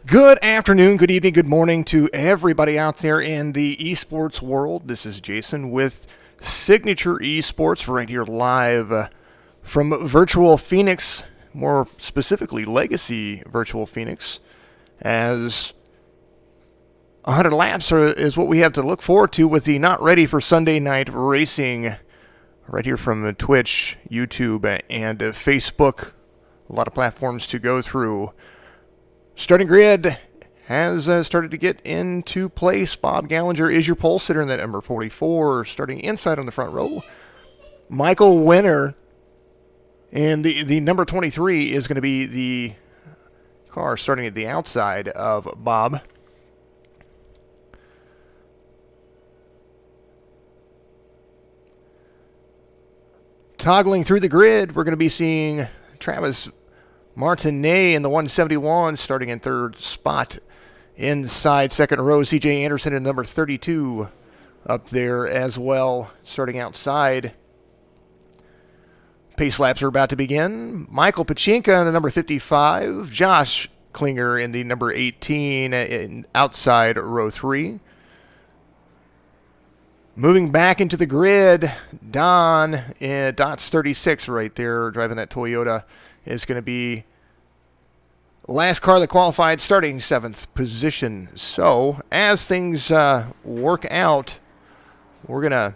Good afternoon, good evening, good morning to everybody out there in the esports world. This is Jason with Signature Esports right here live from Virtual Phoenix, more specifically Legacy Virtual Phoenix, as 100 laps is what we have to look forward to with the Not Ready for Sunday Night Racing right here from Twitch, YouTube, and Facebook. A lot of platforms to go through. Starting grid has started to get into place. Bob Gallinger is your pole sitter in that number 44, starting inside on the front row. Michael Winner and the number 23 is going to be the car starting at the outside of Bob. Toggling through the grid, we're going to be seeing Travis Martinet in the 171 starting in third spot. Inside second row, CJ Anderson in number 32 up there as well, starting outside. Pace laps are about to begin. Michael Pachinka in the number 55. Josh Klinger in the number 18 in outside row 3. Moving back into the grid, Dot's 36 right there, driving that Toyota, is going to be last car that qualified, starting 7th position. So, as things work out, we're going to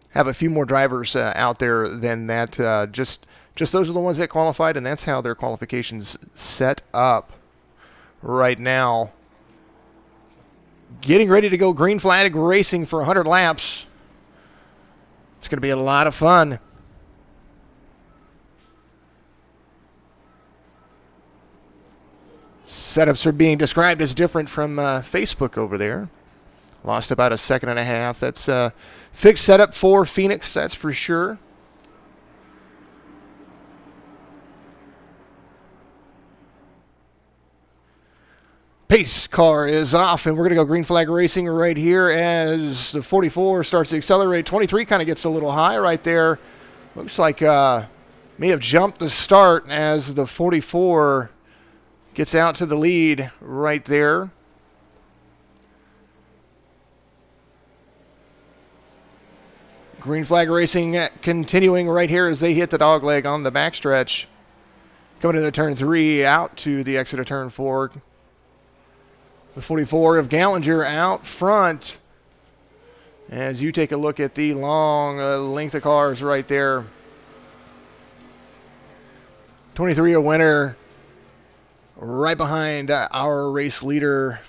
have a few more drivers out there than that. Just those are the ones that qualified, and that's how their qualifications set up right now. Getting ready to go green flag racing for 100 laps. It's going to be a lot of fun. Setups are being described as different from Facebook over there. Lost about a second and a half. That's a fixed setup for Phoenix, that's for sure. Pace car is off, and we're going to go green flag racing right here as the 44 starts to accelerate. 23 kind of gets a little high right there. Looks like may have jumped the start as the 44 gets out to the lead right there. Green flag racing continuing right here as they hit the dog leg on the backstretch. Coming into turn 3, out to the exit of turn 4. The 44 of Gallinger out front. As you take a look at the long length of cars right there. 23 a winner. Right behind our race leader.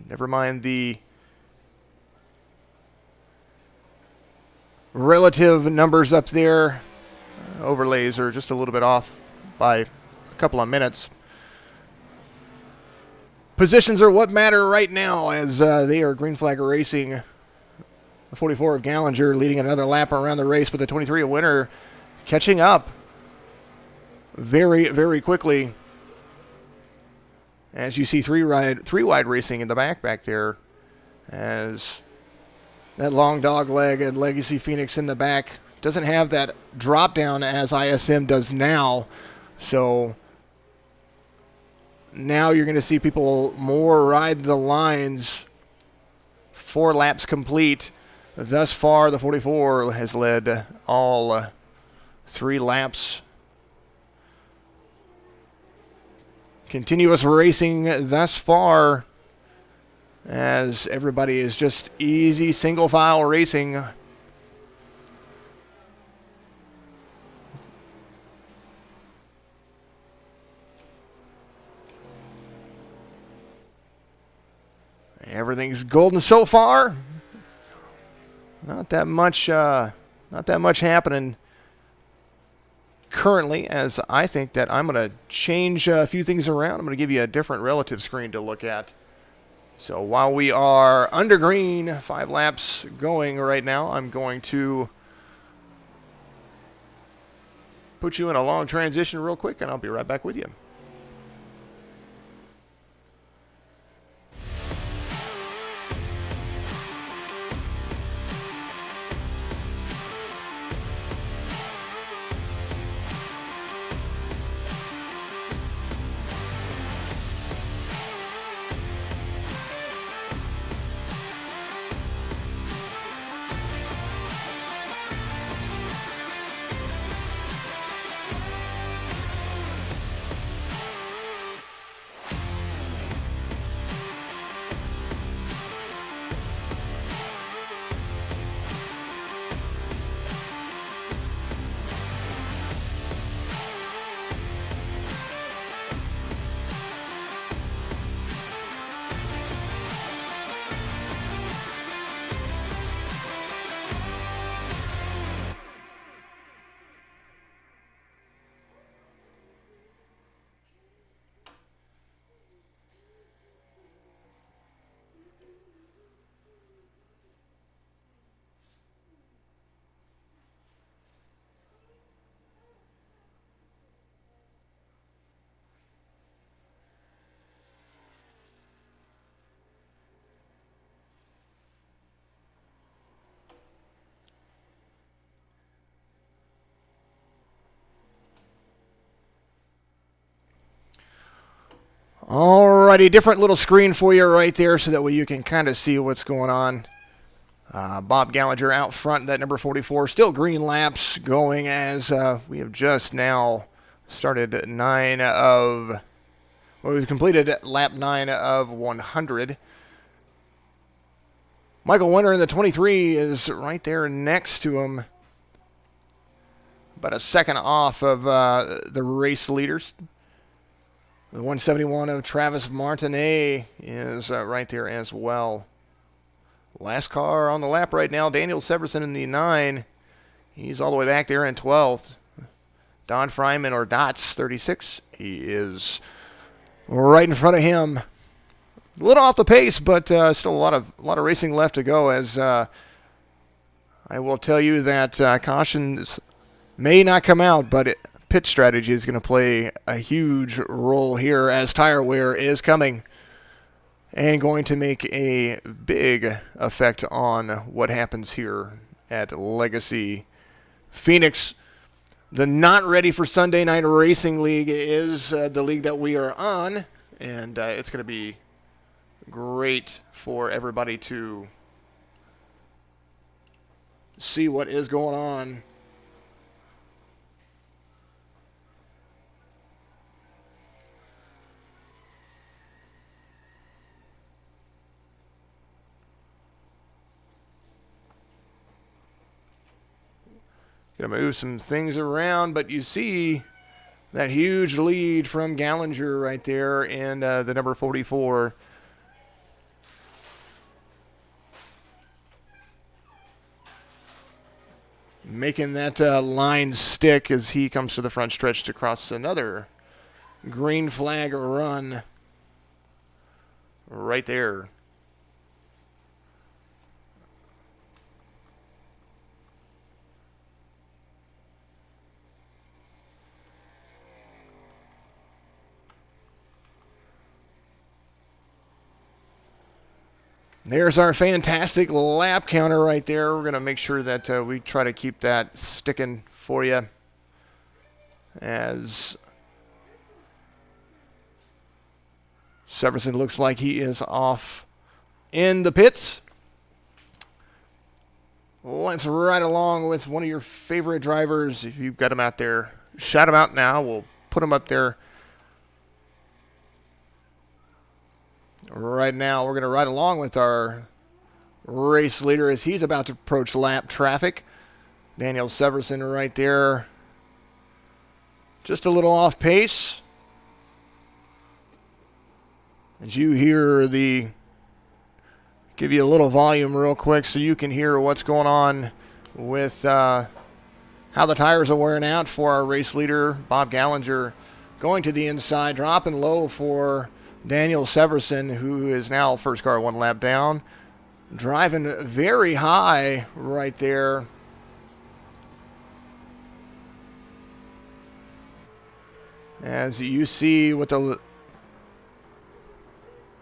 Never mind the relative numbers up there. Overlays are just a little bit off by a couple of minutes. Positions are what matter right now as they are green flag racing. The 44 of Gallinger leading another lap around the race, but the 23 a winner catching up very, very quickly. As you see three wide racing in the back there, as that long dog leg and Legacy Phoenix in the back doesn't have that drop down as ISM does now. So now you're going to see people more ride the lines. 4 laps complete. Thus far, the 44 has led all 3 laps. Continuous racing thus far as everybody is just easy single file racing. Everything's golden so far. Not that much happening currently, as I think that I'm going to change a few things around. I'm going to give you a different relative screen to look at. So while we are under green, 5 laps going right now, I'm going to put you in a long transition real quick, and I'll be right back with you. Alrighty, different little screen for you right there so that way you can kind of see what's going on. Bob Gallagher out front, that number 44. Still green laps going as we have just now started we've completed lap 9 of 100. Michael Winter in the 23 is right there next to him. About a second off of the race leaders. The 171 of Travis Martinet is right there as well. Last car on the lap right now, Daniel Severson in the 9. He's all the way back there in 12th. Don Fryman, or Dots, 36. He is right in front of him. A little off the pace, but still a lot of racing left to go. As I will tell you that cautions may not come out, but pit strategy is going to play a huge role here as tire wear is coming and going to make a big effect on what happens here at Legacy Phoenix. The Not Ready for Sunday Night Racing League is the league that we are on, and it's going to be great for everybody to see what is going on. Going to move some things around, but you see that huge lead from Gallagher right there in the number 44. Making that line stick as he comes to the front stretch to cross another green flag run right there. There's our fantastic lap counter right there. We're going to make sure that we try to keep that sticking for you as Severson looks like he is off in the pits. Let's ride along with one of your favorite drivers. If you've got him out there, shout him out now. We'll put him up there. Right now, we're going to ride along with our race leader as he's about to approach lap traffic. Daniel Severson right there. Just a little off pace. As you hear give you a little volume real quick so you can hear what's going on with how the tires are wearing out for our race leader, Bob Gallagher, going to the inside, dropping low for Daniel Severson, who is now first car 1 lap down, driving very high right there. As you see how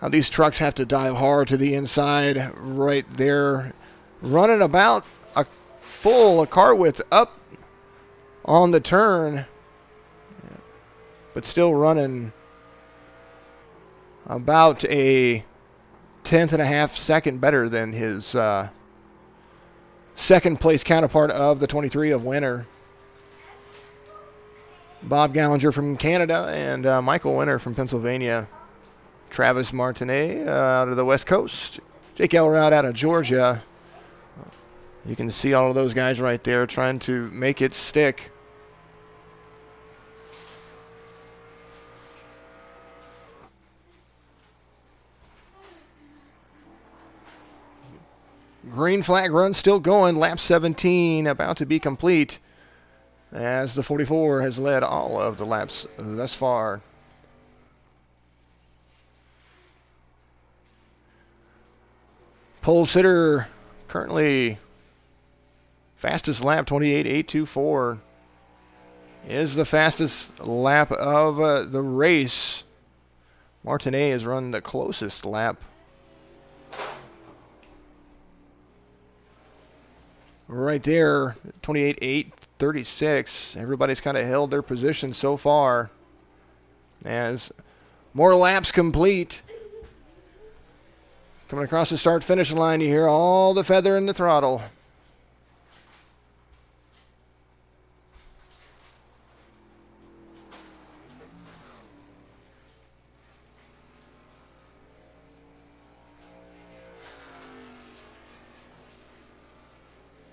these trucks have to dive hard to the inside right there, running about a car width up on the turn, but still running about a 10.5 seconds better than his second place counterpart of the 23 of Winter. Bob Gallagher from Canada and Michael Winter from Pennsylvania. Travis Martinet out of the West Coast. Jake Elrod out of Georgia. You can see all of those guys right there trying to make it stick. Green flag run still going. Lap 17 about to be complete as the 44 has led all of the laps thus far. Pole sitter currently fastest lap 28.824 is the fastest lap of the race. Martinet has run the closest lap. Right there, 28.836. Everybody's kind of held their position so far as More laps complete. Coming across the start-finish line, you hear all the feather in the throttle.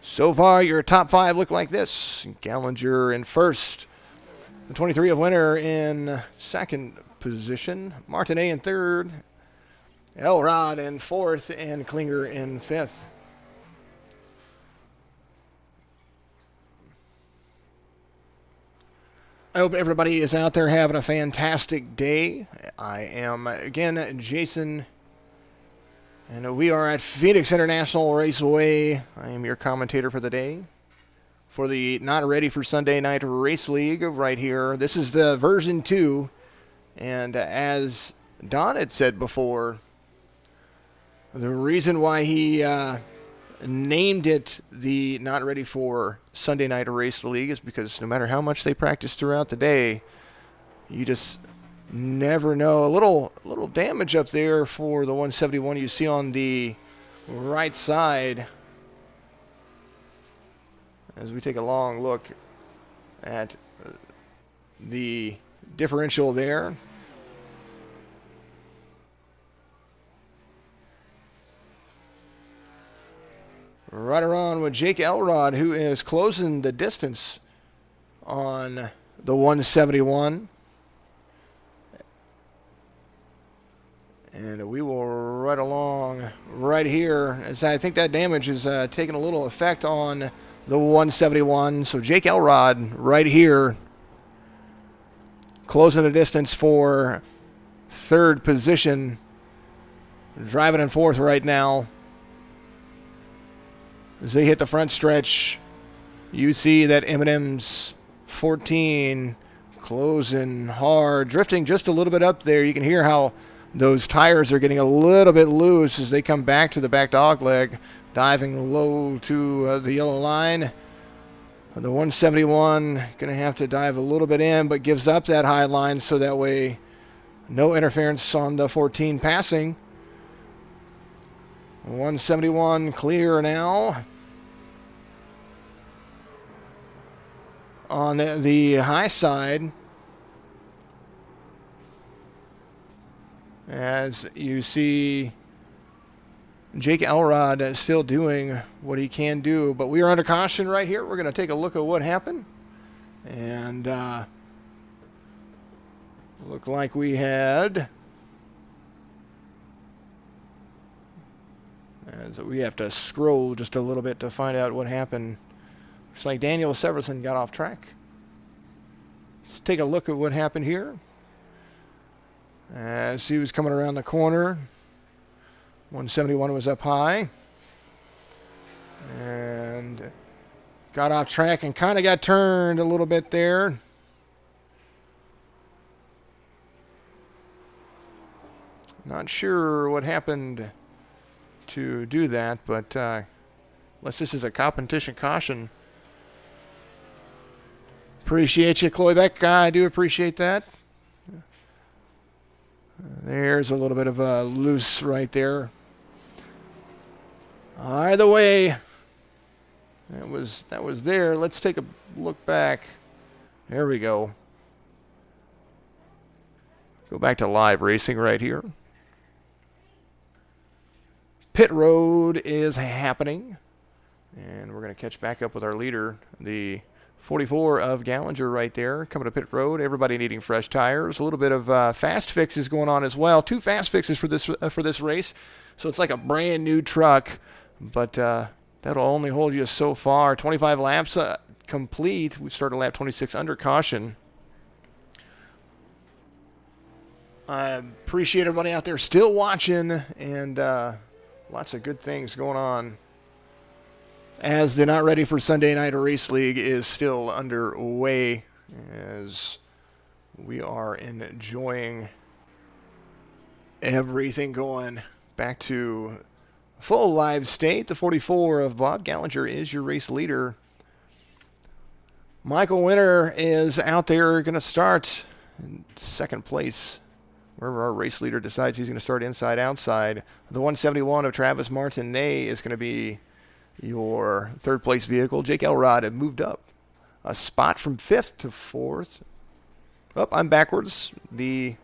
So far, your top five look like this. Gander in first. The 23 of Winter in second position. Martinet in third. Elrod in fourth. And Klinger in fifth. I hope everybody is out there having a fantastic day. I am, again, Jason. And we are at Phoenix International Raceway. I am your commentator for the day. For the Not Ready for Sunday Night Race League right here. This is the version 2. And as Don had said before, the reason why he named it the Not Ready for Sunday Night Race League is because no matter how much they practice throughout the day, you just never know. A little damage up there for the 171 you see on the right side. As we take a long look at the differential there. Right around with Jake Elrod, who is closing the distance on the 171. And we will right along right here, as I think that damage is taking a little effect on the 171. So Jake Elrod right here, closing the distance for third position, driving in fourth right now. As they hit the front stretch, you see that M&M's 14 closing hard, drifting just a little bit up there. You can hear how those tires are getting a little bit loose as they come back to the back dog leg, diving low to the yellow line. The 171 going to have to dive a little bit in, but gives up that high line so that way no interference on the 14 passing. 171 clear now. On the high side, as you see Jake Elrod still doing what he can do, but we are under caution right here. We're going to take a look at what happened. And look like we had, as we have to scroll just a little bit to find out what happened. Looks like Daniel Severson got off track. Let's take a look at what happened here. As he was coming around the corner, 171 was up high. And got off track and kind of got turned a little bit there. Not sure what happened to do that, but unless this is a competition caution. Appreciate you, Chloe Beck. I do appreciate that. There's a little bit of a loose right there. Either way, that was there. Let's take a look back. There we go. Go back to live racing right here. Pit road is happening. And we're going to catch back up with our leader, the 44 of Gander right there, coming to pit road. Everybody needing fresh tires. A little bit of fast fixes going on as well. 2 fast fixes for this race. So it's like a brand new truck, but that'll only hold you so far. 25 laps complete. We started lap 26 under caution. I appreciate everybody out there still watching, and lots of good things going on as the Not Ready for Sunday Night Race League is still underway, as we are enjoying everything going back to full live state. The 44 of Bob Gander is your race leader. Michael Winter is out there going to start in second place wherever our race leader decides he's going to start inside outside. The 171 of Travis Martinet is going to be your third place vehicle. Jake Elrod had moved up a spot from 5th to 4th. Oh, I'm backwards. The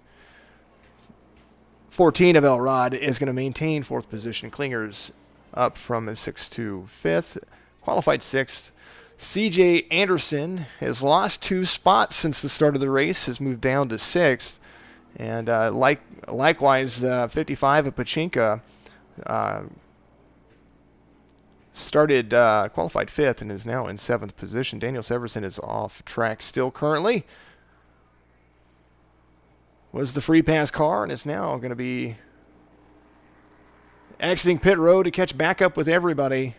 14 of Elrod is going to maintain 4th position. Klinger's up from 6th to 5th. Qualified 6th. CJ Anderson has lost 2 spots since the start of the race, has moved down to 6th. And likewise, 55 of Pachinka qualified 5th and is now in 7th position. Daniel Severson is off track still currently. Was the free pass car and is now going to be exiting pit road to catch back up with everybody.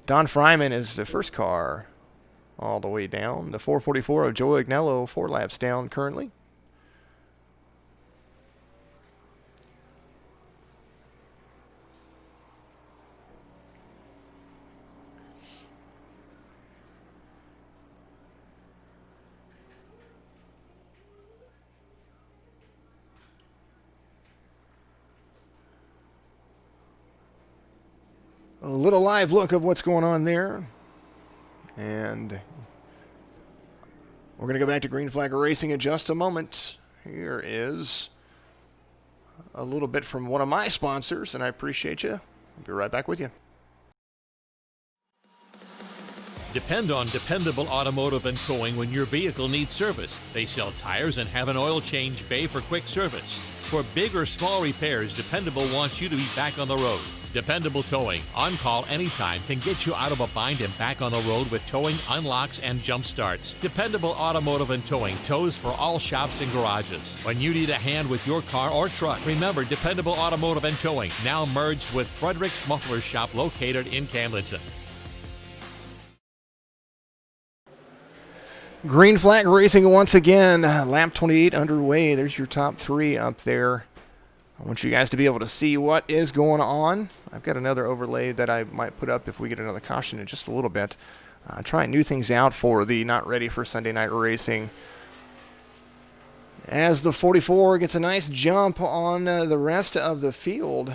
Don Fryman is the first car all the way down. The 444 of Joe Agnello, 4 laps down currently. A little live look of what's going on there. And we're going to go back to Green Flag Racing in just a moment. Here is a little bit from one of my sponsors, and I appreciate you. I'll be right back with you. Depend on Dependable Automotive and Towing when your vehicle needs service. They sell tires and have an oil change bay for quick service. For big or small repairs, Dependable wants you to be back on the road. Dependable Towing, on call anytime, can get you out of a bind and back on the road with towing, unlocks, and jump starts. Dependable Automotive and Towing tows for all shops and garages. When you need a hand with your car or truck, remember Dependable Automotive and Towing, now merged with Frederick's Muffler Shop located in Camdenton. Green Flag Racing once again, lap 28 underway. There's your top 3 up there. I want you guys to be able to see what is going on. I've got another overlay that I might put up if we get another caution in just a little bit. Trying new things out for the not ready for Sunday night racing. As the 44 gets a nice jump on the rest of the field.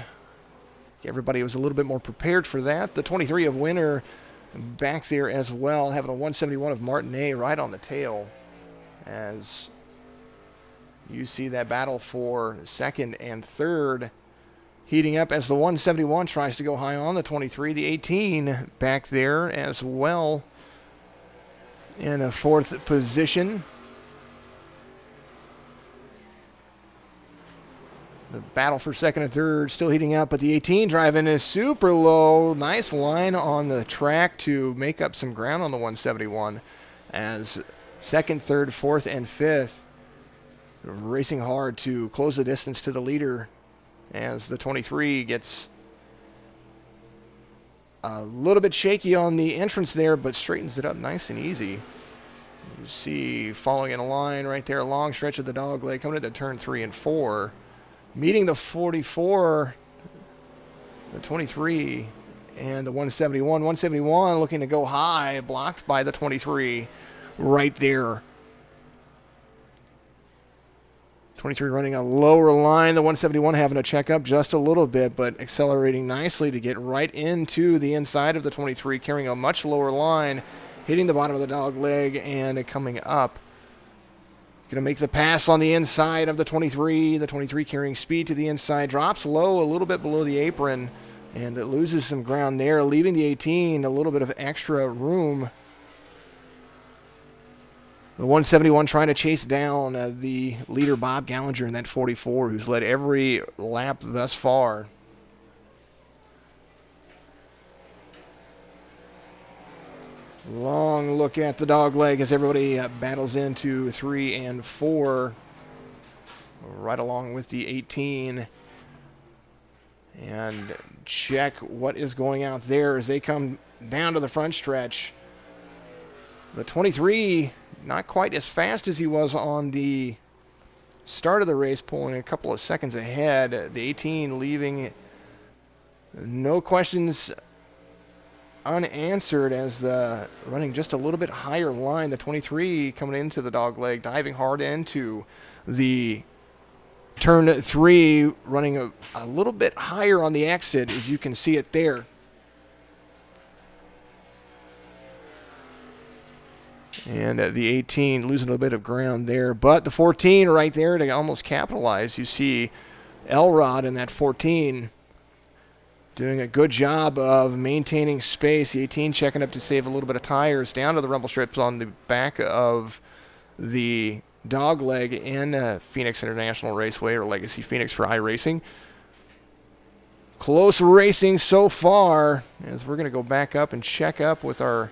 Everybody was a little bit more prepared for that. The 23 of Winter back there as well, having a 171 of Martinet right on the tail. As you see that battle for 2nd and 3rd heating up as the 171 tries to go high on the 23. The 18 back there as well in a 4th position. The battle for 2nd and 3rd still heating up, but the 18 driving is super low. Nice line on the track to make up some ground on the 171 as 2nd, 3rd, 4th, and 5th racing hard to close the distance to the leader as the 23 gets a little bit shaky on the entrance there, but straightens it up nice and easy. You see following in a line right there, a long stretch of the dog leg coming into turn 3 and 4. Meeting the 44, the 23, and the 171. 171 looking to go high, blocked by the 23 right there. 23 running a lower line. The 171 having to check up just a little bit, but accelerating nicely to get right into the inside of the 23, carrying a much lower line, hitting the bottom of the dog leg and coming up. Going to make the pass on the inside of the 23. The 23 carrying speed to the inside. Drops low a little bit below the apron, and it loses some ground there, leaving the 18 a little bit of extra room. The 171 trying to chase down the leader, Bob Gallinger, in that 44, who's led every lap thus far. Long look at the dog leg as everybody battles into 3 and 4, right along with the 18. And check what is going out there as they come down to the front stretch. The 23, not quite as fast as he was on the start of the race, pulling a couple of seconds ahead. The 18 leaving no questions unanswered as running just a little bit higher line. The 23 coming into the dog leg, diving hard into the Turn 3 running a little bit higher on the exit, as you can see it there. And the 18 losing a bit of ground there. But the 14 right there to almost capitalize. You see Elrod in that 14 doing a good job of maintaining space. The 18 checking up to save a little bit of tires down to the rumble strips on the back of the dog leg in Phoenix International Raceway, or Legacy Phoenix for iRacing. Close racing so far, as we're going to go back up and check up with our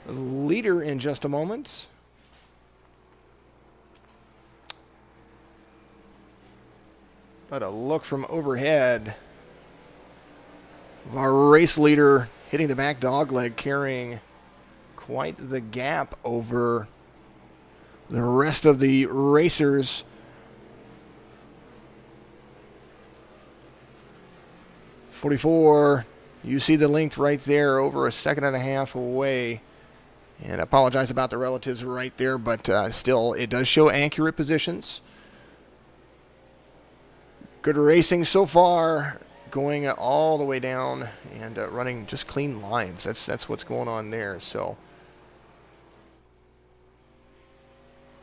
leader in just a moment. But a look from overhead of our race leader hitting the back dog leg, carrying quite the gap over the rest of the racers. .44, you see the length right there, over a second and a half away. And I apologize about the relatives right there, but still, it does show accurate positions. Good racing so far, going all the way down and running just clean lines. That's what's going on there. So,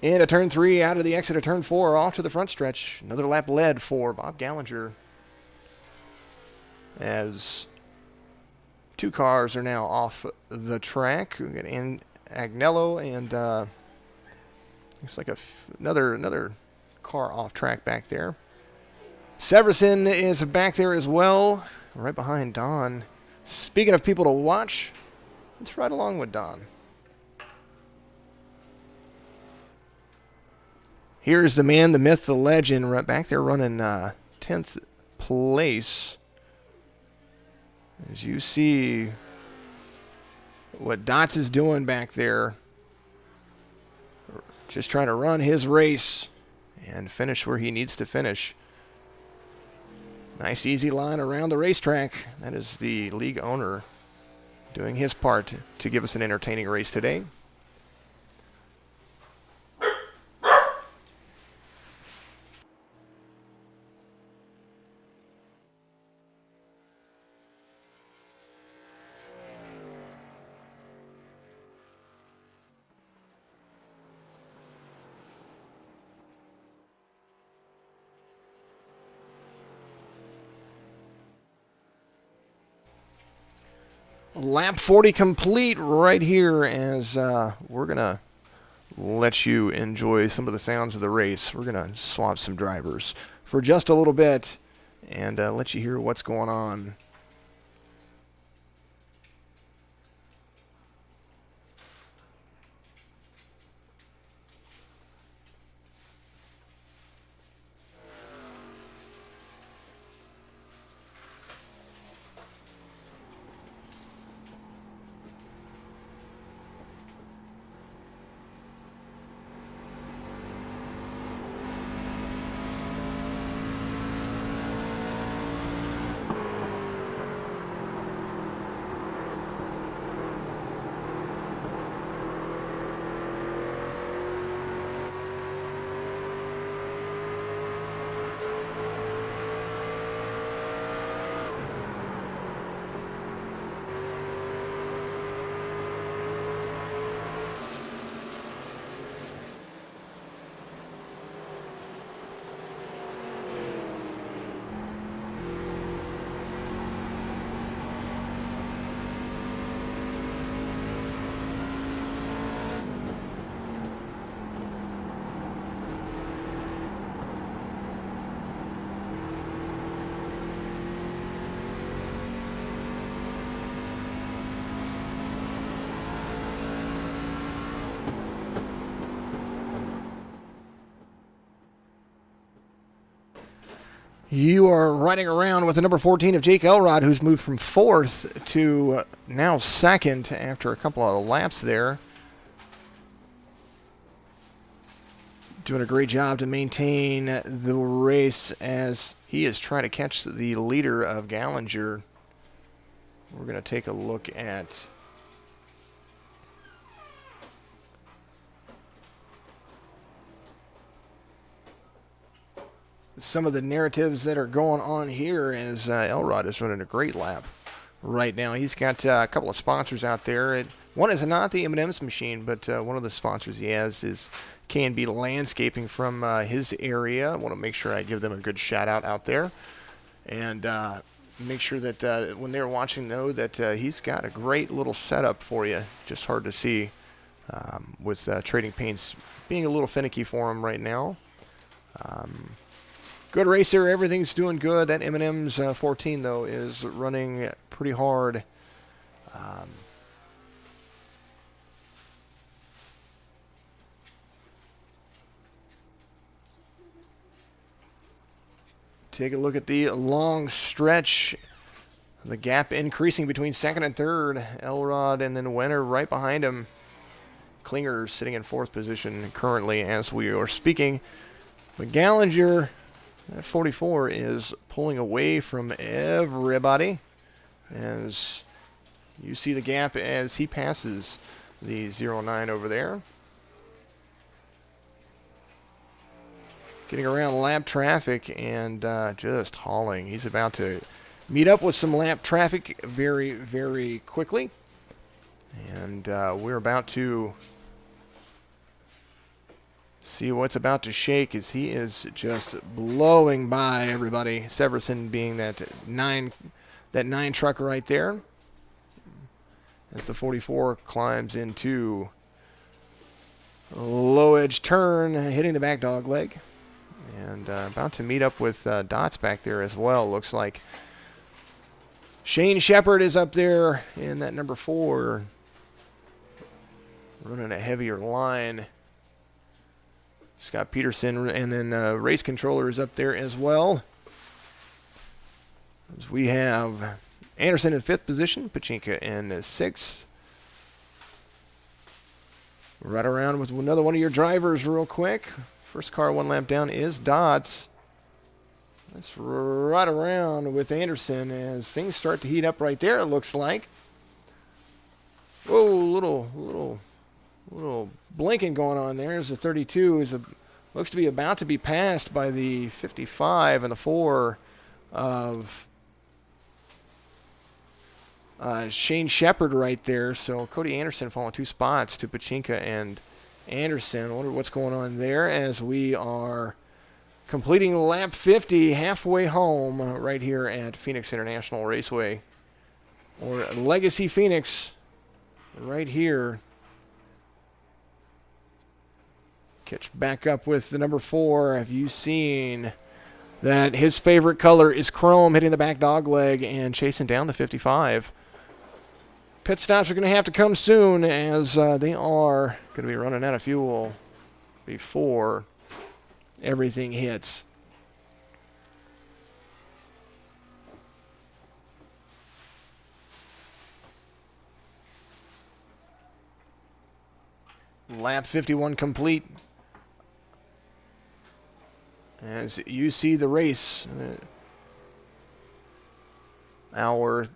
into turn 3, out of the exit of turn 4, off to the front stretch. Another lap led for Bob Gander, as 2 cars are now off the track. We got Agnello and looks like another car off track back there. Severson is back there as well, right behind Don. Speaking of people to watch, let's ride along with Don. Here's the man, the myth, the legend, right back there running 10th place. As you see what Dots is doing back there, just trying to run his race and finish where he needs to finish. Nice easy line around the racetrack. That is the league owner doing his part to give us an entertaining race today. Lap 40 complete right here, as we're going to let you enjoy some of the sounds of the race. We're going to swap some drivers for just a little bit and let you hear what's going on. You are riding around with the number 14 of Jake Elrod, who's moved from 4th to now 2nd after a couple of laps there. Doing a great job to maintain the race as he is trying to catch the leader of Gander. We're going to take a look at some of the narratives that are going on here as Elrod is running a great lap right now. He's got a couple of sponsors out there. One is not the M&M's machine, but one of the sponsors he has is K&B Landscaping from his area. I want to make sure I give them a good shout out there. And make sure that when they're watching know that he's got a great little setup for you. Just hard to see with trading paints being a little finicky for him right now. Good racer, everything's doing good. That M&M's 14 though is running pretty hard. Take a look at the long stretch. The gap increasing between second and third. Elrod and then Wenner right behind him. Klinger sitting in fourth position currently as we are speaking. But Gallinger at 44 is pulling away from everybody as you see the gap as he passes the 09 over there. Getting around lap traffic and just hauling. He's about to meet up with some lap traffic very, very quickly. And we're about to see what's about to shake as he is just blowing by everybody. Severson being that nine truck right there. As the 44 climbs into a low edge turn, hitting the back dog leg. And about to meet up with Dots back there as well, looks like. Shane Shepard is up there in that number 4. Running a heavier line. Scott Peterson and then race controller is up there as well. As we have Anderson in 5th position, Pachinka in 6th. Right around with another one of your drivers real quick. First car 1 lap down is Dots. Let's right around with Anderson as things start to heat up right there, it looks like. Whoa, little blinking going on there. There's a 32 looks to be about to be passed by the 55 and the 4 of Shane Shepard right there. So Cody Anderson falling 2 spots to Pachinka and Anderson. I wonder what's going on there as we are completing lap 50 halfway home right here at Phoenix International Raceway, or Legacy Phoenix right here. Catch back up with the number 4. Have you seen that his favorite color is chrome, hitting the back dog leg and chasing down the 55? Pit stops are going to have to come soon as they are going to be running out of fuel before everything hits. Lap 51 complete. As you see the race, our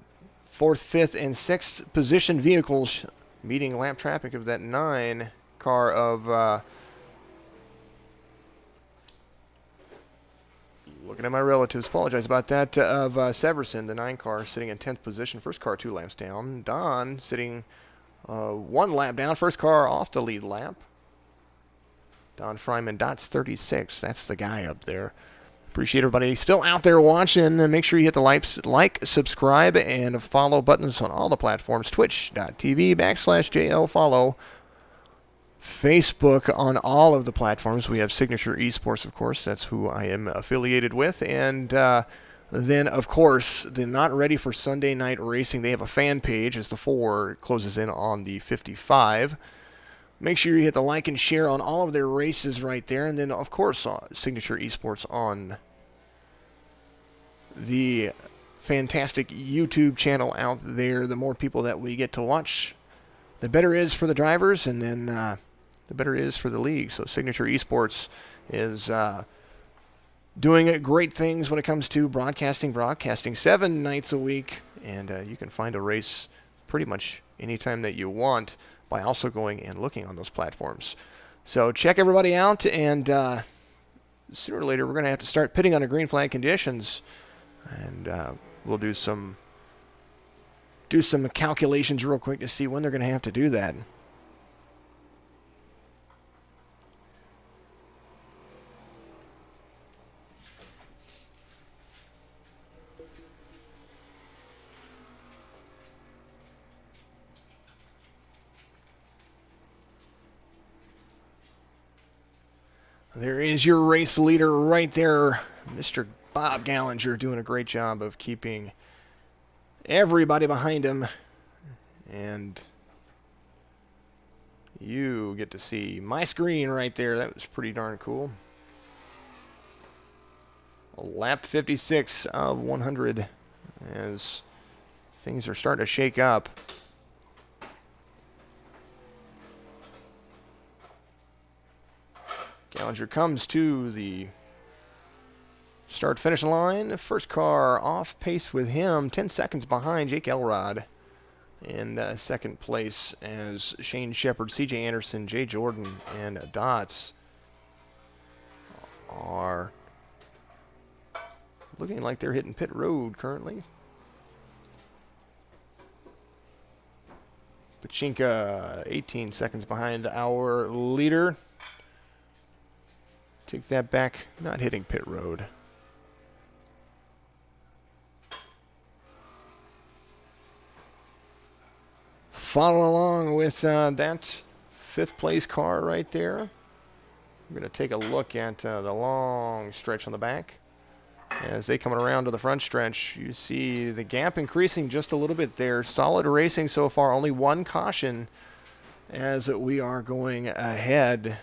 4th, 5th, and 6th position vehicles meeting lap traffic of that 9 car of, looking at my relatives, apologize about that, of Severson, the 9 car sitting in 10th position, first car 2 laps down. Don sitting 1 lap down, first car off the lead lap. Don Fryman, Dots 36, that's the guy up there. Appreciate everybody still out there watching. Make sure you hit the like, subscribe, and follow buttons on all the platforms. Twitch.tv/JL follow. Facebook on all of the platforms. We have Signature Esports, of course. That's who I am affiliated with. And then, of course, the Not Ready for Sunday Night Racing. They have a fan page as the 4 closes in on the 55. Make sure you hit the like and share on all of their races right there. And then, of course, Signature Esports on the fantastic YouTube channel out there. The more people that we get to watch, the better it is for the drivers, and then the better it is for the league. So Signature Esports is doing great things when it comes to broadcasting 7 nights a week. And you can find a race pretty much anytime that you want by also going and looking on those platforms. So check everybody out and sooner or later we're going to have to start pitting under green flag conditions, and we'll do some calculations real quick to see when they're going to have to do that. There is your race leader right there, Mr. Bob Gallinger, doing a great job of keeping everybody behind him. And you get to see my screen right there. That was pretty darn cool. Lap 56 of 100 as things are starting to shake up. Gallinger comes to the start-finish line. First car off pace with him, 10 seconds behind Jake Elrod. In second place as Shane Shepard, CJ Anderson, Jay Jordan, and Dots are looking like they're hitting pit road currently. Pachinka 18 seconds behind our leader. Take that back, not hitting pit road. Following along with that fifth place car right there. We're going to take a look at the long stretch on the back. As they come around to the front stretch, you see the gap increasing just a little bit there. Solid racing so far, only one caution as we are going ahead.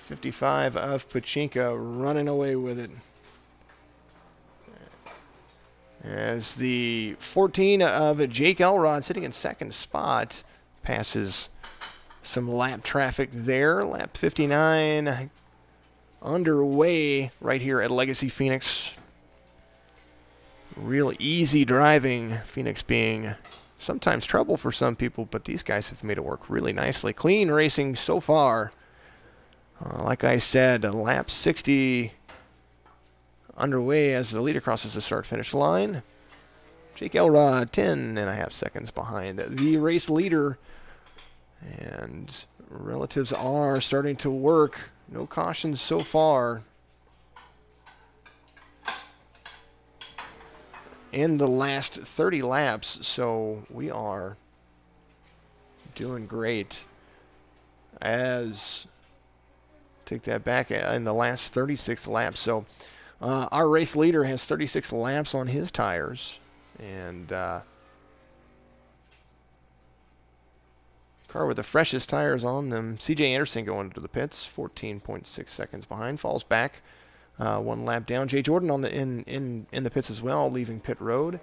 55 of Pachinka running away with it. As the 14 of Jake Elrod sitting in second spot passes some lap traffic there. Lap 59 underway right here at Legacy Phoenix. Real easy driving. Phoenix being sometimes trouble for some people, but these guys have made it work really nicely. Clean racing so far. Like I said, lap 60 underway as the leader crosses the start-finish line. Jake Elrod, 10.5 seconds behind the race leader. And relatives are starting to work. No cautions so far. In the last 30 laps, so we are doing great. As take that back in the last 36 laps. So our race leader has 36 laps on his tires. And car with the freshest tires on them. CJ Anderson going to the pits, 14.6 seconds behind. Falls back one lap down. Jay Jordan on the in the pits as well, leaving pit road.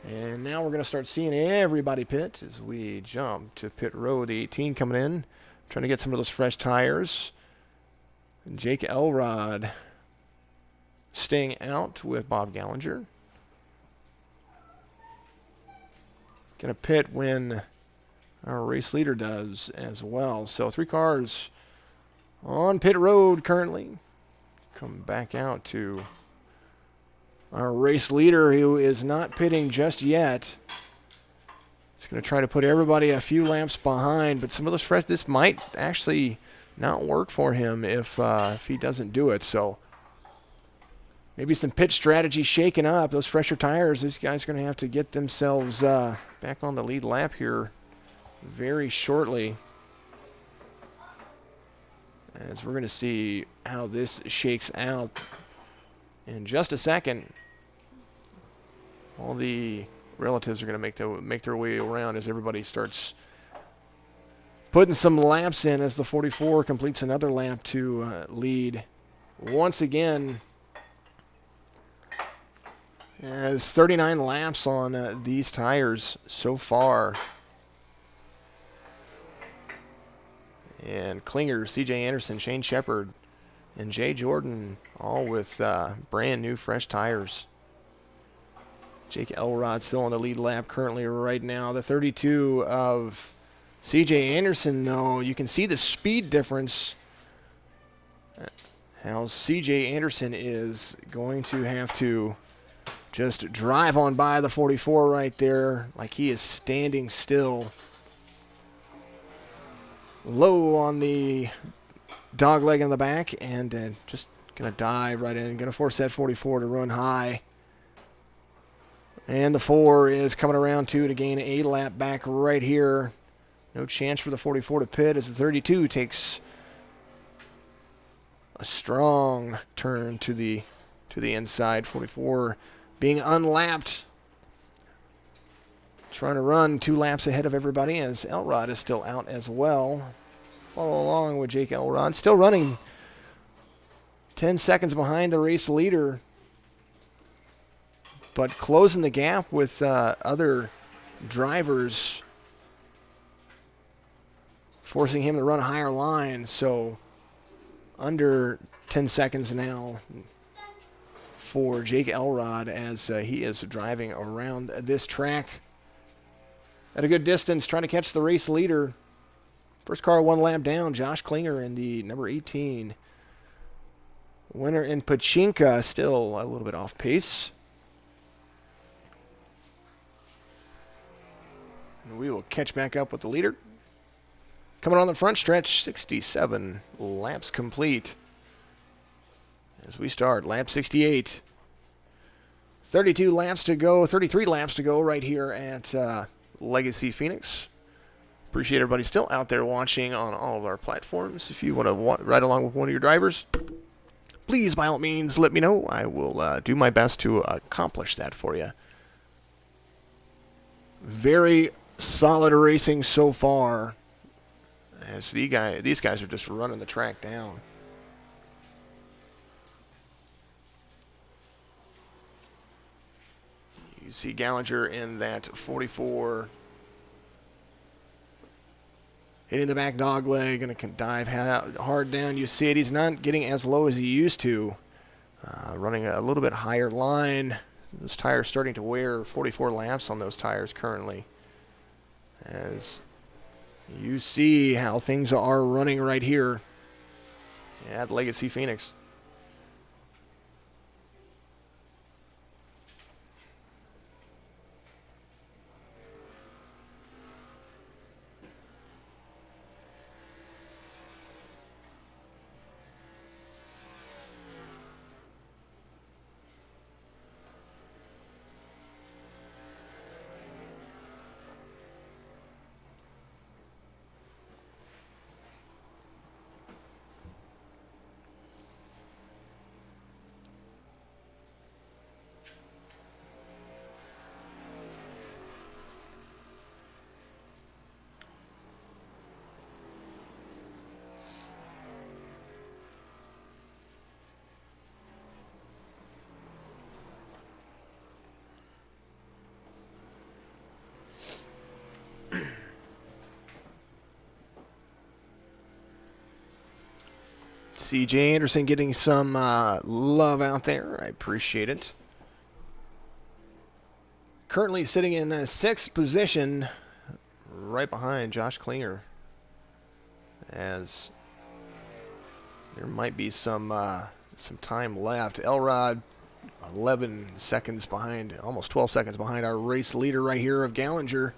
And now we're going to start seeing everybody pit as we jump to pit road. The 18 coming in, trying to get some of those fresh tires. Jake Elrod staying out with Bob Gallinger. Going to pit when our race leader does as well. So 3 cars on pit road currently. Come back out to our race leader, who is not pitting just yet. He's going to try to put everybody a few laps behind, but some of those fresh, this might actually not work for him if he doesn't do it. So maybe some pit strategy shaking up. Those fresher tires, these guys are going to have to get themselves back on the lead lap here very shortly. As we're going to see how this shakes out in just a second. All the relatives are going to make their way around as everybody starts putting some laps in as the 44 completes another lap to lead once again. As 39 laps on these tires so far. And Klinger, CJ Anderson, Shane Shepard, and Jay Jordan, all with brand new fresh tires. Jake Elrod still on the lead lap currently right now. The 32 of C.J. Anderson, though, you can see the speed difference. How C.J. Anderson is going to have to just drive on by the 44 right there like he is standing still. Low on the dog leg in the back and just going to dive right in. Going to force that 44 to run high. And the 4 is coming around too to gain a lap back right here. No chance for the 44 to pit as the 32 takes a strong turn to the inside. 44 being unlapped. Trying to run 2 laps ahead of everybody as Elrod is still out as well. Follow along with Jake Elrod. Still running 10 seconds behind the race leader, but closing the gap with other drivers, forcing him to run a higher line. So under 10 seconds now for Jake Elrod as he is driving around this track at a good distance, trying to catch the race leader. First car 1 lap down, Josh Klinger in the number 18. Winner in Pachinka, still a little bit off pace. And we will catch back up with the leader. Coming on the front stretch, 67 laps complete. As we start, lap 68. 32 laps to go, 33 laps to go right here at Legacy Phoenix. Appreciate everybody still out there watching on all of our platforms. If you want to ride along with one of your drivers, please, by all means, let me know. I will do my best to accomplish that for you. Very solid racing so far, as these guys are just running the track down. You see Gander in that 44. Hitting the back dog leg, going to dive hard down. You see it. He's not getting as low as he used to. Running a little bit higher line. Those tires starting to wear. 44 laps on those tires currently. As you see how things are running right here at Legacy Phoenix. C.J. Anderson getting some love out there. I appreciate it. Currently sitting in 6th position, right behind Josh Klinger. As there might be some time left. Elrod, 11 seconds behind, almost 12 seconds behind our race leader right here of Gander.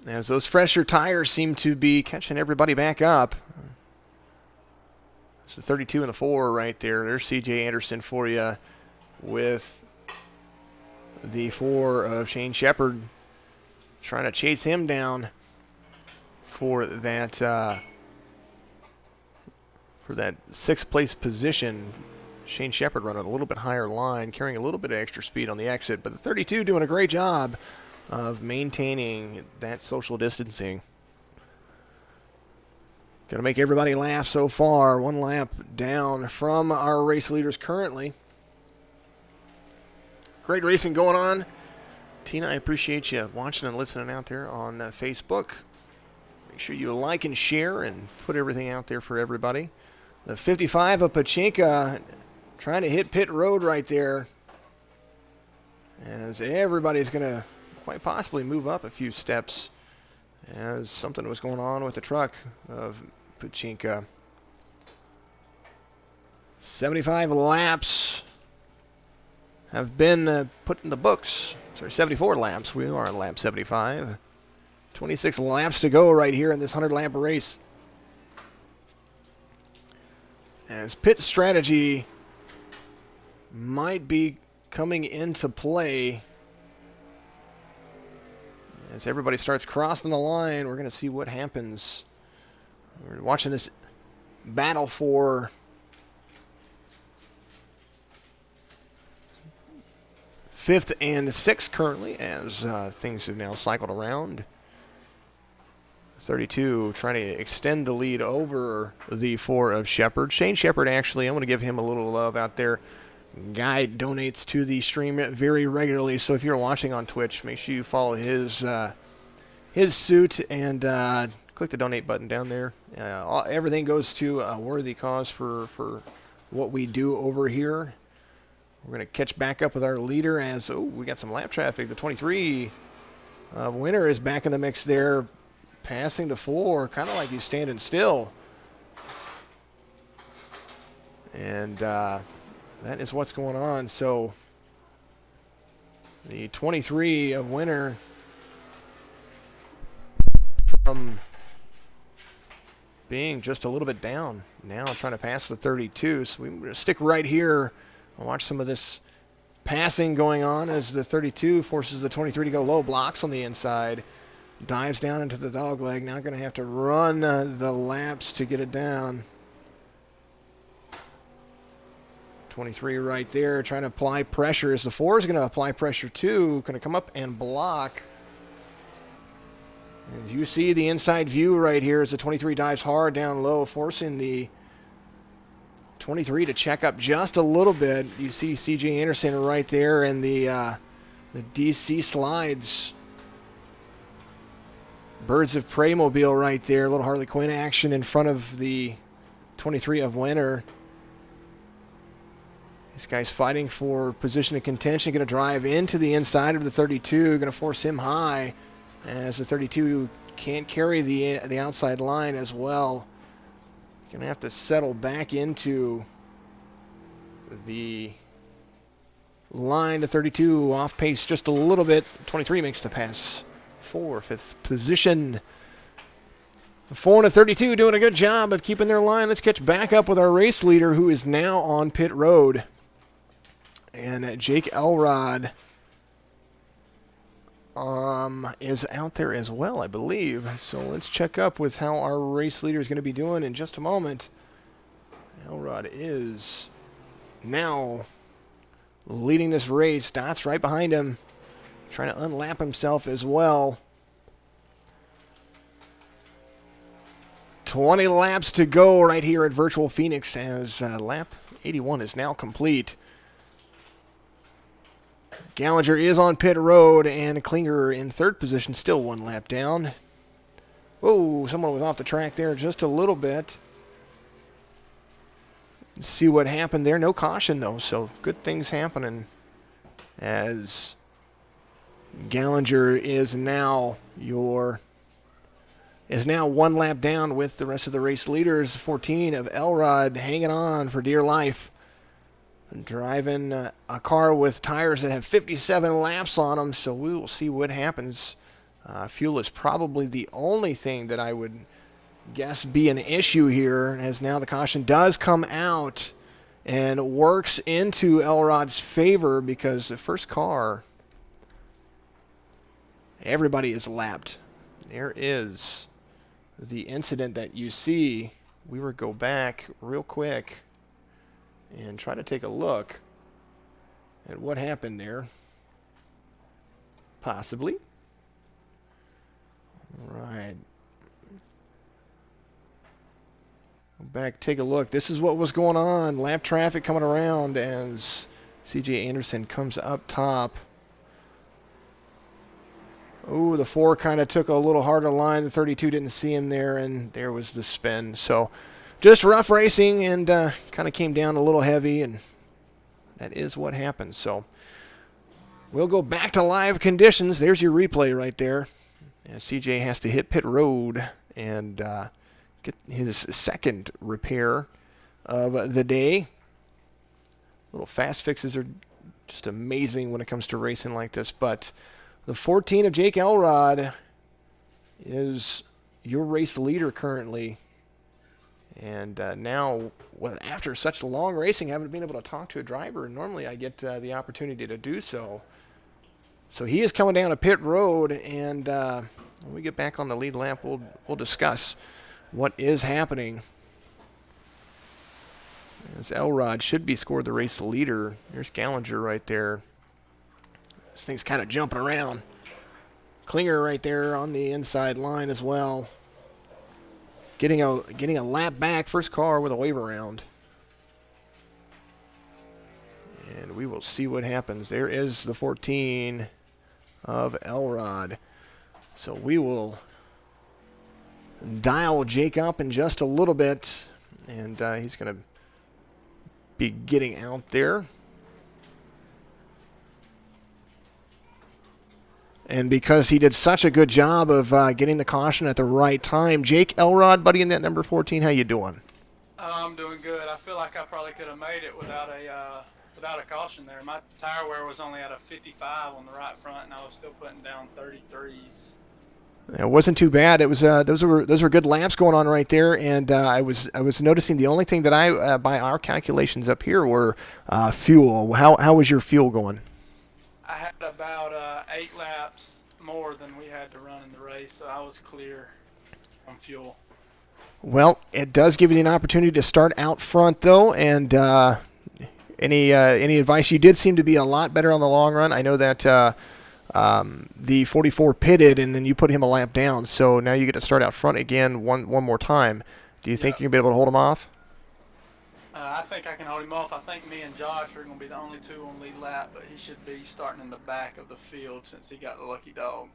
As those fresher tires seem to be catching everybody back up. It's the 32 and the 4 right there. There's C.J. Anderson for you with the 4 of Shane Shepard. Trying to chase him down for that 6th place position. Shane Shepard running a little bit higher line, carrying a little bit of extra speed on the exit, but the 32 doing a great job of maintaining that social distancing. Going to make everybody laugh so far. 1 lap down from our race leaders currently. Great racing going on. Tina, I appreciate you watching and listening out there on Facebook. Make sure you like and share and put everything out there for everybody. The 55 of Pachinka trying to hit pit road right there, as everybody's going to quite possibly move up a few steps as something was going on with the truck of Pachinka. 75 laps have been put in the books. Sorry, 74 laps. We are on lap 75. 26 laps to go right here in this 100-lap race. As pit strategy might be coming into play. As everybody starts crossing the line, we're going to see what happens. We're watching this battle for fifth and sixth currently, as things have now cycled around. 32 trying to extend the lead over the 4 of Shepard. Shane Shepard, actually, I want to give him a little love out there. Guy donates to the stream very regularly, so if you're watching on Twitch, make sure you follow his suit and click the donate button down there. Everything goes to a worthy cause for what we do over here. We're going to catch back up with our leader as, we got some lap traffic. The 23 winner is back in the mix there, passing the 4, kind of like he's standing still. And that is what's going on. So the 23 of winner from being just a little bit down, now trying to pass the 32. So we're going to stick right here and watch some of this passing going on as the 32 forces the 23 to go low, blocks on the inside, dives down into the dog leg. Now going to have to run the laps to get it down. 23 right there trying to apply pressure as the 4 is going to apply pressure too. Going to come up and block. As you see the inside view right here as the 23 dives hard down low, forcing the 23 to check up just a little bit. You see CJ Anderson right there and the DC slides. Birds of Prey mobile right there. A little Harley Quinn action in front of the 23 of winner. This guy's fighting for position of contention. Going to drive into the inside of the 32. Going to force him high as the 32 can't carry the outside line as well. Going to have to settle back into the line. The 32 off pace just a little bit. 23 makes the pass for 5th position. 4 and a 32 doing a good job of keeping their line. Let's catch back up with our race leader, who is now on pit road. And Jake Elrod is out there as well, I believe. So let's check up with how our race leader is going to be doing in just a moment. Elrod is now leading this race. Dots right behind him, trying to unlap himself as well. 20 laps to go right here at Virtual Phoenix as lap 81 is now complete. Gallagher is on pit road, and Klinger in 3rd position, still 1 lap down. Whoa, someone was off the track there just a little bit. Let's see what happened there. No caution, though, so good things happening as Gallagher is now 1 lap down with the rest of the race leaders. 14 of Elrod hanging on for dear life. And driving a car with tires that have 57 laps on them, so we will see what happens. Fuel is probably the only thing that I would guess be an issue here, as now the caution does come out and works into Elrod's favor because the first car, everybody is lapped. There is the incident that you see. We will go back real quick and try to take a look at what happened there. Possibly. All right. Go back, take a look. This is what was going on. Lap traffic coming around as CJ Anderson comes up top. Oh, the 4 kind of took a little harder line. The 32 didn't see him there, and there was the spin. So just rough racing, and kind of came down a little heavy, and that is what happens. So we'll go back to live conditions. There's your replay right there. And CJ has to hit pit road and get his second repair of the day. Little fast fixes are just amazing when it comes to racing like this. But the 14 of Jake Elrod is your race leader currently. And now, after such long racing, I haven't been able to talk to a driver. Normally I get the opportunity to do so. So he is coming down a pit road, and when we get back on the lead lap, we'll discuss what is happening. As Elrod should be scored the race leader. There's Gander right there. This thing's kind of jumping around. Klinger right there on the inside line as well. Getting a lap back, first car with a wave around. And we will see what happens. There is the 14 of Elrod. So we will dial Jake up in just a little bit. And he's going to be getting out there. And because he did such a good job of getting the caution at the right time, Jake Elrod, buddy, in that number 14, how you doing? I'm doing good. I feel like I probably could have made it without a caution there. My tire wear was only at a 55 on the right front, and I was still putting down 33s. It wasn't too bad. It was those were good laps going on right there, and I was noticing the only thing that I by our calculations up here were fuel. How was your fuel going? I had about 8 laps more than we had to run in the race, so I was clear on fuel. Well, it does give you an opportunity to start out front, though, and any advice? You did seem to be a lot better on the long run. I know that the 44 pitted, and then you put him a lap down, so now you get to start out front again one more time. Do you think you can be able to hold him off? I think I can hold him off. I think me and Josh are going to be the only two on lead lap, but he should be starting in the back of the field since he got the lucky dog.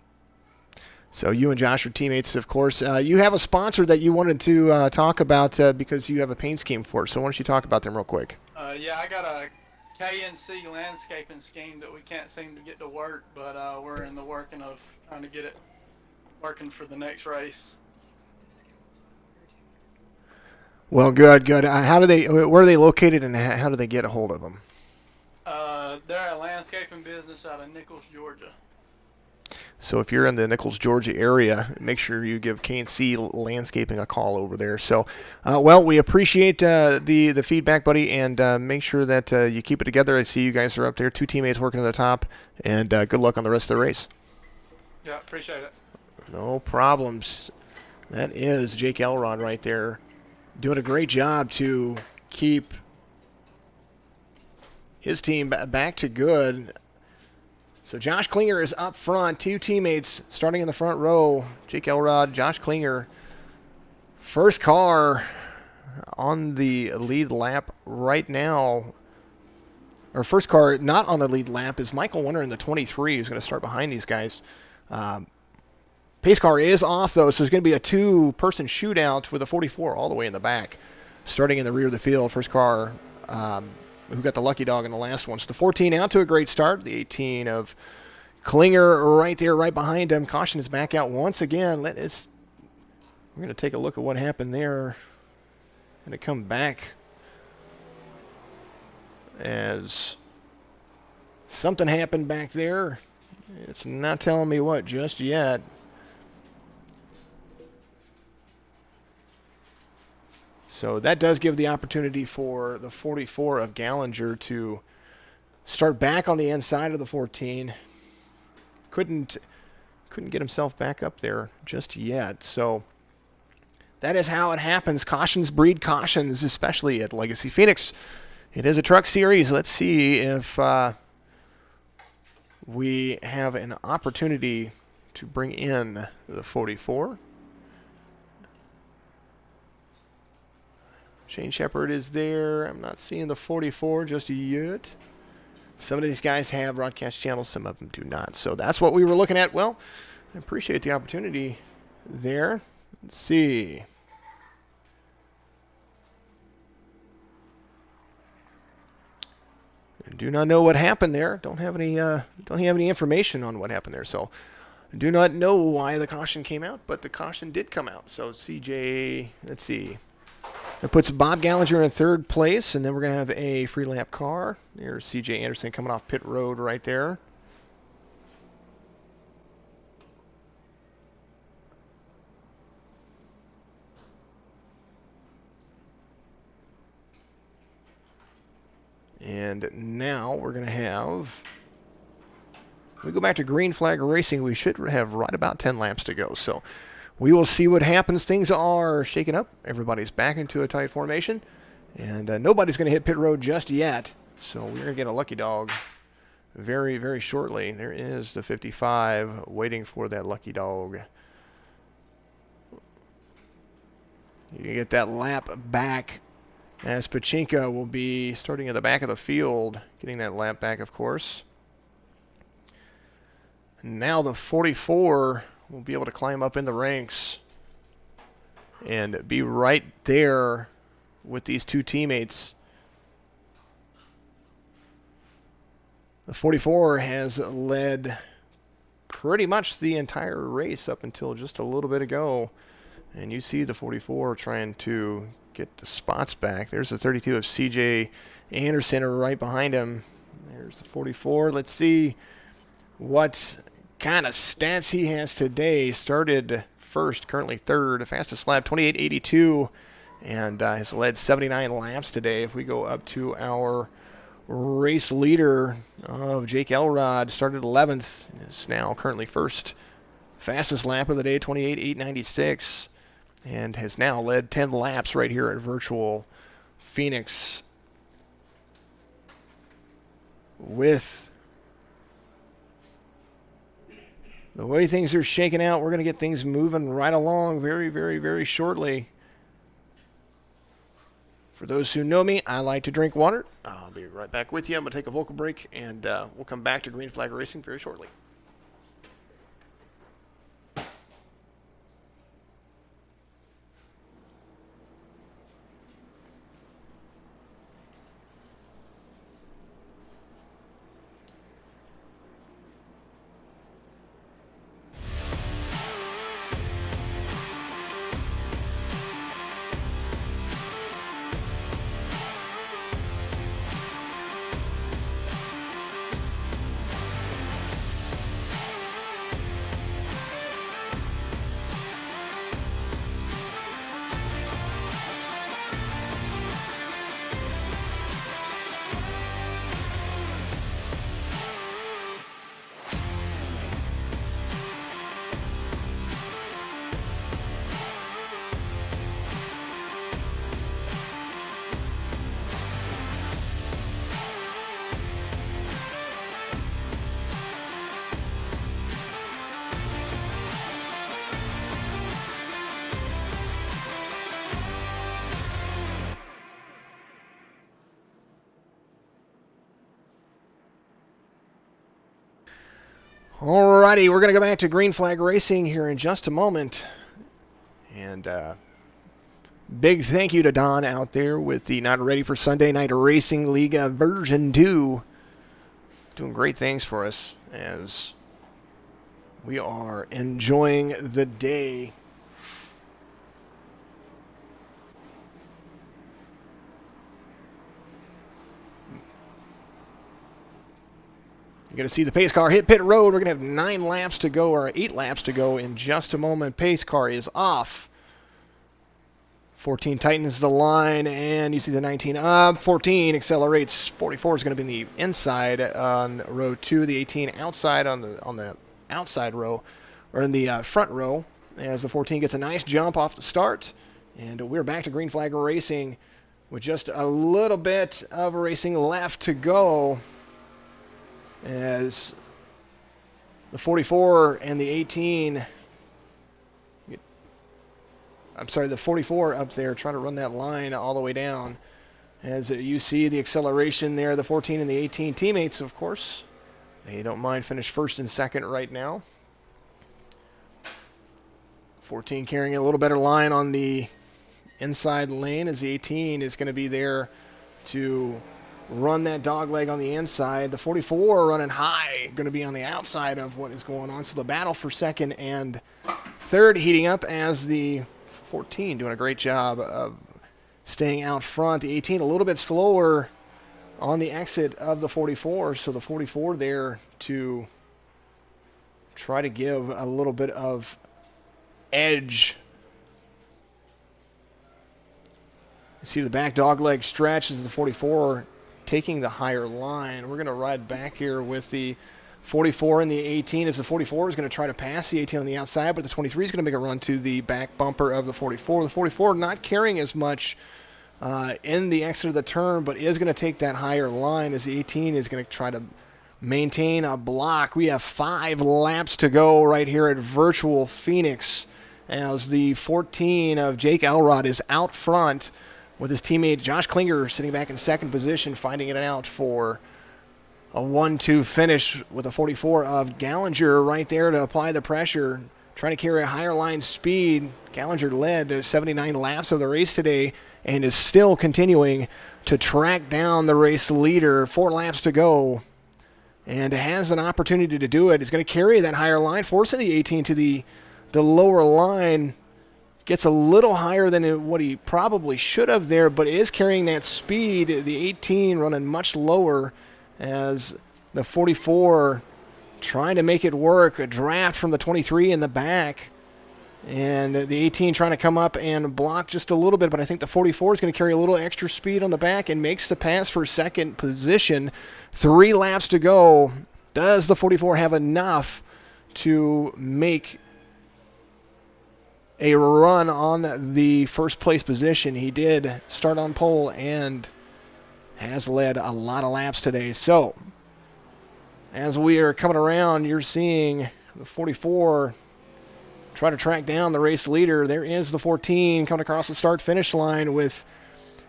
So you and Josh are teammates, of course. You have a sponsor that you wanted to talk about because you have a paint scheme for it. So why don't you talk about them real quick? Yeah, I got a KNC landscaping scheme that we can't seem to get to work, but we're in the working of trying to get it working for the next race. Well, good. Where are they located, and how do they get a hold of them? They're a landscaping business out of Nichols, Georgia. So if you're in the Nichols, Georgia area, make sure you give K&C Landscaping a call over there. So, well, we appreciate the feedback, buddy, and make sure that you keep it together. I see you guys are up there, 2 teammates working at the top, and good luck on the rest of the race. Yeah, appreciate it. No problems. That is Jake Elrod right there, doing a great job to keep his team back to good. So Josh Klinger is up front. 2 teammates starting in the front row. Jake Elrod, Josh Klinger. First car on the lead lap right now. Or first car not on the lead lap is Michael Winter in the 23, who's going to start behind these guys. Pace car is off, though, so there's going to be a 2-person shootout with a 44 all the way in the back. Starting in the rear of the field, first car who got the lucky dog in the last one. So the 14 out to a great start. The 18 of Klinger right there, right behind him. Caution is back out once again. We're going to take a look at what happened there. Going to come back as something happened back there. It's not telling me what just yet. So that does give the opportunity for the 44 of Gander to start back on the inside of the 14. Couldn't get himself back up there just yet. So that is how it happens. Cautions breed cautions, especially at Legacy Phoenix. It is a truck series. Let's see if we have an opportunity to bring in the 44. Shane Shepard is there. I'm not seeing the 44 just yet. Some of these guys have broadcast channels. Some of them do not. So that's what we were looking at. Well, I appreciate the opportunity there. Let's see. Do not know what happened there. Don't have any information on what happened there. So do not know why the caution came out, but the caution did come out. So CJ, let's see. That puts Bob Gallinger in third place, and then we're going to have a free lap car. There's CJ Anderson coming off pit road right there. And now we're going to have, we go back to green flag racing, we should have right about 10 laps to go. So we will see what happens. Things are shaking up. Everybody's back into a tight formation. And nobody's going to hit pit road just yet. So we're going to get a lucky dog very, very shortly. There is the 55 waiting for that lucky dog. You get that lap back, as Pachinka will be starting at the back of the field, getting that lap back, of course. Now the 44 will be able to climb up in the ranks and be right there with these two teammates. The 44 has led pretty much the entire race up until just a little bit ago. And you see the 44 trying to get the spots back. There's the 32 of CJ Anderson right behind him. There's the 44. Let's see what kind of stats he has today. Started first, currently third. Fastest lap, 28.82. And has led 79 laps today. If we go up to our race leader of Jake Elrod, started 11th, is now currently first. Fastest lap of the day, 28.896. And has now led 10 laps right here at Virtual Phoenix. With the way things are shaking out, we're going to get things moving right along very, very, very shortly. For those who know me, I like to drink water. I'll be right back with you. I'm going to take a vocal break, and we'll come back to Green Flag Racing very shortly. Alrighty, we're going to go back to Green Flag Racing here in just a moment. And big thank you to Don out there with the Not Ready for Sunday Night Racing League version 2. Doing great things for us as we are enjoying the day. You're going to see the pace car hit pit road. We're going to have 9 laps to go, or 8 laps to go in just a moment. Pace car is off. 14 tightens the line, and you see the 19 up. 14 accelerates. 44 is going to be in the inside on row 2. The 18 outside on the outside row, or in the front row, as the 14 gets a nice jump off the start. And we're back to Green Flag Racing with just a little bit of racing left to go, as the 44 and the 18, I'm sorry, the 44 up there trying to run that line all the way down. As you see the acceleration there, the 14 and the 18 teammates, of course, they don't mind finish first and second right now. 14 carrying a little better line on the inside lane, as the 18 is going to be there to run that dog leg on the inside. The 44 running high, going to be on the outside of what is going on. So the battle for second and third heating up as the 14 doing a great job of staying out front. The 18 a little bit slower on the exit of the 44. So the 44 there to try to give a little bit of edge. You see the back dog leg stretch as the 44 taking the higher line. We're going to ride back here with the 44 and the 18 as the 44 is going to try to pass the 18 on the outside, but the 23 is going to make a run to the back bumper of the 44. The 44 not carrying as much in the exit of the turn, but is going to take that higher line as the 18 is going to try to maintain a block. We have 5 laps to go right here at Virtual Phoenix as the 14 of Jake Elrod is out front with his teammate Josh Klinger sitting back in second position, finding it out for a 1-2 finish with a 44 of Gallinger right there to apply the pressure, trying to carry a higher line speed. Gallinger led to 79 laps of the race today and is still continuing to track down the race leader. 4 laps to go and has an opportunity to do it. He's going to carry that higher line, forcing the 18 to the lower line. Gets a little higher than what he probably should have there, but is carrying that speed. The 18 running much lower as the 44 trying to make it work. A draft from the 23 in the back. And the 18 trying to come up and block just a little bit, but I think the 44 is going to carry a little extra speed on the back and makes the pass for second position. 3 laps to go. Does the 44 have enough to make a run on the first place position? He did start on pole and has led a lot of laps today. So as we are coming around, you're seeing the 44 try to track down the race leader. There is the 14 coming across the start-finish line with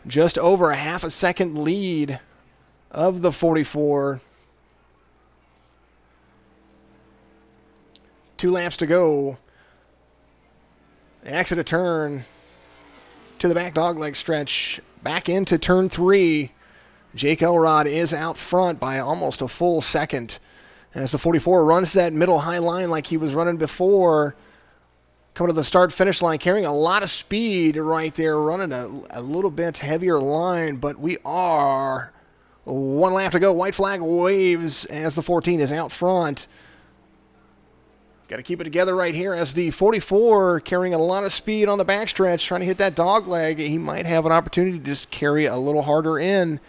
just over a half a second lead of the 44. 2 laps to go. Exit a turn to the back dogleg stretch. Back into turn 3. Jake Elrod is out front by almost a full second as the 44 runs that middle high line like he was running before. Coming to the start-finish line, carrying a lot of speed right there, running a little bit heavier line, but we are 1 lap to go. White flag waves as the 14 is out front. Got to keep it together right here as the 44 carrying a lot of speed on the backstretch, trying to hit that dog leg. He might have an opportunity to just carry a little harder in.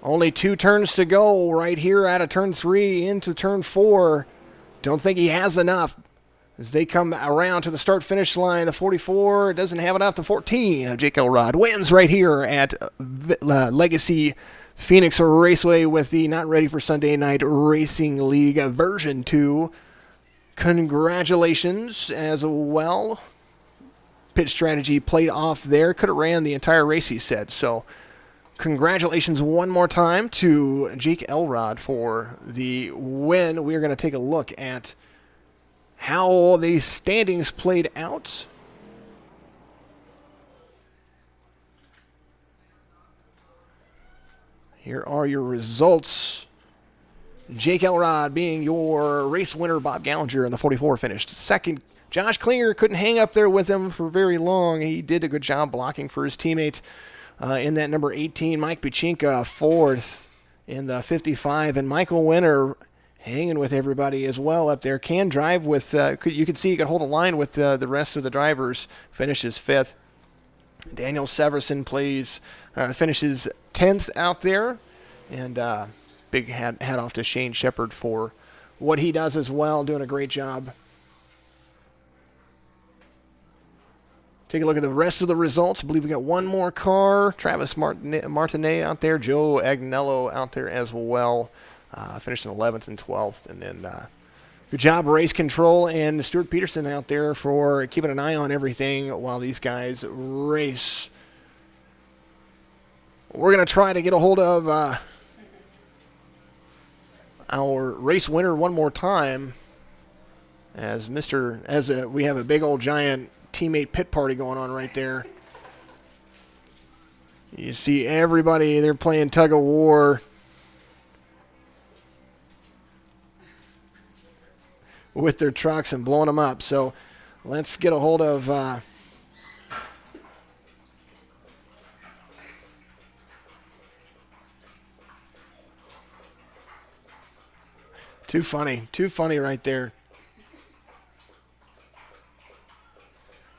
Only 2 turns to go right here out of turn 3 into turn 4. Don't think he has enough. As they come around to the start-finish line, the 44 doesn't have enough. The 14 of Jake Elrod wins right here at Legacy Phoenix Raceway with the Not Ready for Sunday Night Racing League version 2. Congratulations as well. Pit strategy played off there. Could have ran the entire race, he said. So congratulations one more time to Jake Elrod for the win. We are going to take a look at how the standings played out. Here are your results. Jake Elrod being your race winner. Bob Gallinger in the 44 finished second. Josh Klinger couldn't hang up there with him for very long. He did a good job blocking for his teammate in that number 18. Mike Pachinka fourth in the 55. And Michael Winter hanging with everybody as well up there. Can drive with, you could see he could hold a line with the rest of the drivers. Finishes 5th. Daniel Severson finishes 10th out there. And big hat off to Shane Shepard for what he does as well, doing a great job. Take a look at the rest of the results. I believe we got one more car. Travis Martinet out there. Joe Agnello out there as well. Finishing 11th and 12th. And then good job, race control, and Stuart Peterson out there for keeping an eye on everything while these guys race. We're going to try to get a hold of our race winner one more time as we have a big old giant teammate pit party going on right there. You see everybody, they're playing tug of war with their trucks and blowing them up. So let's get a hold of too funny right there.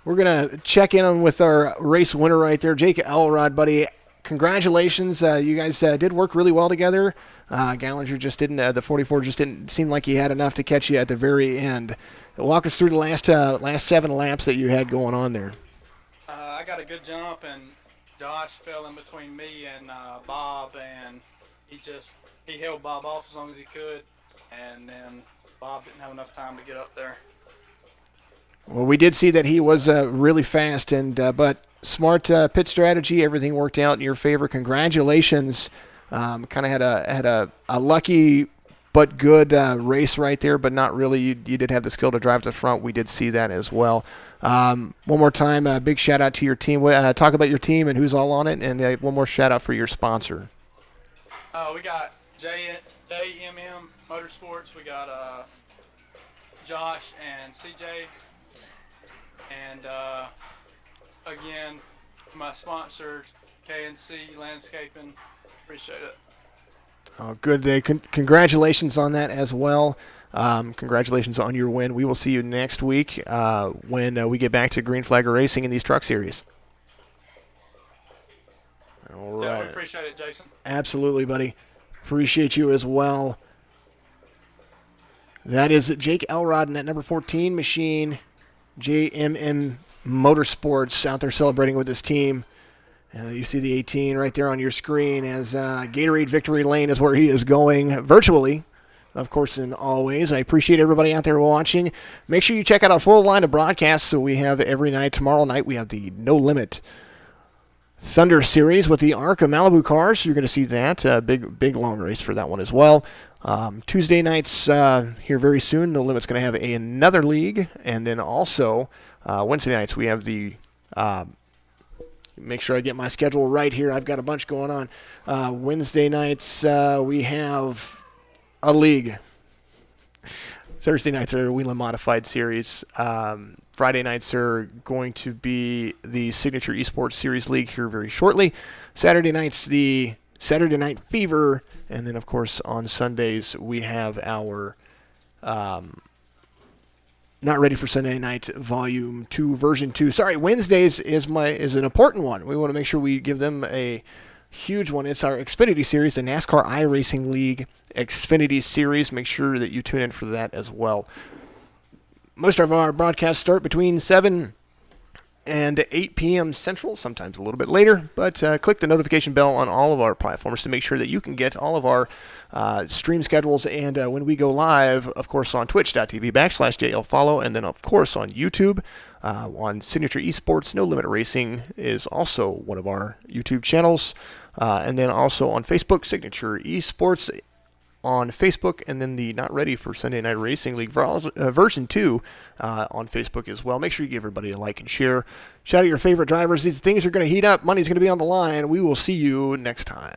We're going to check in with our race winner right there, Jake Elrod, buddy. Congratulations. You guys did work really well together. Gander just didn't, the 44 just didn't seem like he had enough to catch you at the very end. Walk us through the last 7 laps that you had going on there. I got a good jump, and Josh fell in between me and Bob, and he held Bob off as long as he could, and then Bob didn't have enough time to get up there. Well, we did see that he was really fast, but smart pit strategy. Everything worked out in your favor. Congratulations. Kind of had a lucky but good race right there, but not really. You did have the skill to drive to the front. We did see that as well. One more time, big shout out to your team. Talk about your team and who's all on it, and one more shout out for your sponsor. We got JMM Motorsports. We got Josh and CJ. And again, my sponsor, KNC Landscaping. Appreciate it. Oh, good day. Congratulations on that as well. Congratulations on your win. We will see you next week when we get back to Green Flagger Racing in these truck series. All right. Yeah, we appreciate it, Jason. Absolutely, buddy. Appreciate you as well. That is Jake Elrod in that number 14 machine. JMM Motorsports out there celebrating with his team. You see the 18 right there on your screen as Gatorade Victory Lane is where he is going virtually, of course, and always. I appreciate everybody out there watching. Make sure you check out our full line of broadcasts. So we have every night. Tomorrow night we have the No Limit Thunder Series with the ARCA Malibu cars. You're going to see that. Big long race for that one as well. Tuesday nights here very soon. No Limit's going to have another league. And then also Wednesday nights we have the make sure I get my schedule right here. I've got a bunch going on. Wednesday nights we have a league. Thursday nights are a Wheeling Modified Series. Friday nights are going to be the Signature Esports Series League here very shortly. Saturday nights, the Saturday Night Fever. And then, of course, on Sundays, we have our Not Ready for Sunday Night Volume 2, Version 2. Sorry, Wednesdays is an important one. We want to make sure we give them a huge one. It's our Xfinity Series, the NASCAR iRacing League Xfinity Series. Make sure that you tune in for that as well. Most of our broadcasts start between 7 and 8 p.m. Central, sometimes a little bit later. But click the notification bell on all of our platforms to make sure that you can get all of our stream schedules. And when we go live, of course, on twitch.tv/JLFollow. And then, of course, on YouTube, on Signature Esports. No Limit Racing is also one of our YouTube channels. And then also on Facebook, Signature Esports on Facebook, and then the Not Ready for Sunday Night Racing League version 2 on Facebook as well. Make sure you give everybody a like and share. Shout out your favorite drivers. These things are going to heat up. Money's going to be on the line. We will see you next time.